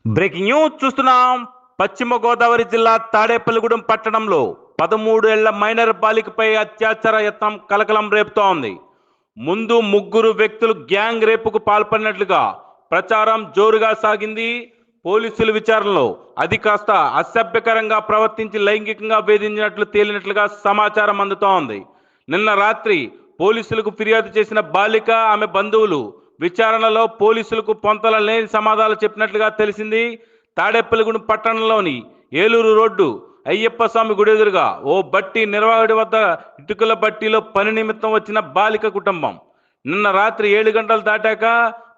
Breaking news చూస్తున్నాం. పశ్చిమ గోదావరి జిల్లా తాడేపల్లిగూడెం పట్టణంలో 13 ఏళ్ల మైనర్ బాలికపై అత్యాచార యత్నం కలకలం రేపుతోంది. ముందు ముగ్గురు వ్యక్తులు గ్యాంగ్ రేపుకు పాల్పడినట్లుగా ప్రచారం జోరుగా సాగింది. పోలీసుల విచారణలో అది కాస్త అసభ్యకరంగా ప్రవర్తించి లైంగికంగా వేధించినట్లు తేలినట్లుగా సమాచారం అందుతోంది. నిన్న రాత్రి పోలీసులకు ఫిర్యాదు చేసిన బాలిక, ఆమె బంధువులు విచారణలో పోలీసులకు పొంతల లేని సమాధానాలు చెప్పినట్లుగా తెలిసింది. తాడేపల్లిగూడెం పట్టణంలోని ఏలూరు రోడ్డు అయ్యప్ప స్వామి గుడి ఎదురుగా ఓ బట్టి నిర్వాహకుడి వద్ద ఇటుకల బట్టీలో పని నిమిత్తం వచ్చిన బాలిక కుటుంబం నిన్న రాత్రి 7 గంటలు దాటాక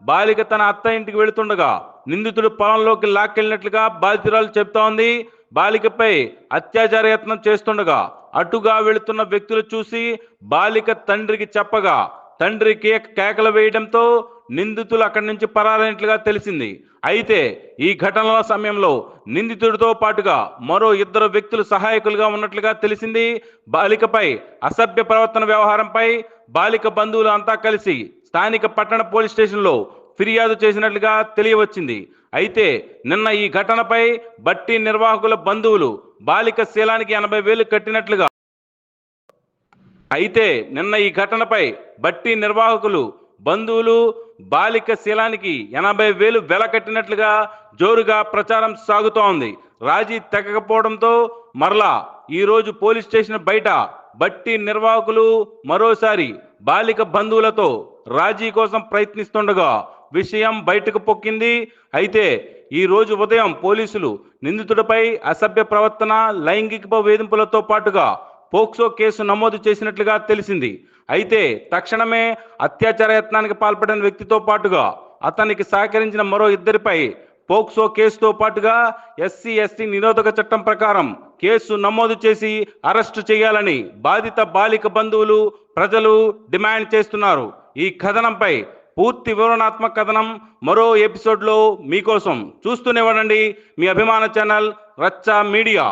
బాలిక తన అత్త ఇంటికి వెళుతుండగా నిందితుడు పొలంలోకి లాక్కెళ్ళినట్లుగా బాధితురాలు చెబుతోంది. బాలికపై అత్యాచార యత్నం చేస్తుండగా అటుగా వెళుతున్న వ్యక్తులు చూసి బాలిక తండ్రికి చెప్పగా తండ్రి కేకలు వేయడంతో నిందితులు అక్కడి నుంచి పరారైనట్లుగా తెలిసింది. అయితే ఈ ఘటనల సమయంలో నిందితుడితో పాటుగా మరో 2 వ్యక్తులు సహాయకులుగా ఉన్నట్లుగా తెలిసింది. బాలికపై అసభ్య ప్రవర్తన వ్యవహారంపై బాలిక బంధువులు అంతా కలిసి స్థానిక పట్టణ పోలీస్ స్టేషన్లో ఫిర్యాదు చేసినట్లుగా తెలియవచ్చింది. అయితే నిన్న ఈ ఘటనపై బట్టి నిర్వాహకుల బంధువులు బాలిక శీలానికి 80,000 కట్టినట్లుగా అయితే నిన్న ఈ ఘటనపై బట్టి నిర్వాహకులు బంధువులు బాలిక శీలానికి 80,000 వెల కట్టినట్లుగా జోరుగా ప్రచారం సాగుతోంది. రాజీ తెగకపోవడంతో మరలా ఈరోజు పోలీస్ స్టేషన్ బయట బట్టి నిర్వాహకులు మరోసారి బాలిక బంధువులతో రాజీ కోసం ప్రయత్నిస్తుండగా విషయం బయటకు పొక్కింది. అయితే ఈ రోజు ఉదయం పోలీసులు నిందితుడిపై అసభ్య ప్రవర్తన, లైంగిక వేధింపులతో పాటుగా పోక్సో కేసు నమోదు చేసినట్లుగా తెలిసింది. అయితే తక్షణమే అత్యాచార యత్నానికి పాల్పడిన వ్యక్తితో పాటుగా అతనికి సహకరించిన మరో 2పై పోక్సో కేసుతో పాటుగా SC/ST నిరోధక చట్టం ప్రకారం కేసు నమోదు చేసి అరెస్టు చేయాలని బాధిత బాలిక బంధువులు, ప్రజలు డిమాండ్ చేస్తున్నారు. ఈ కథనంపై పూర్తి వివరణాత్మక కథనం మరో ఎపిసోడ్లో మీకోసం. చూస్తూనే ఉండండి మీ అభిమాన ఛానల్ రచ్చ మీడియా.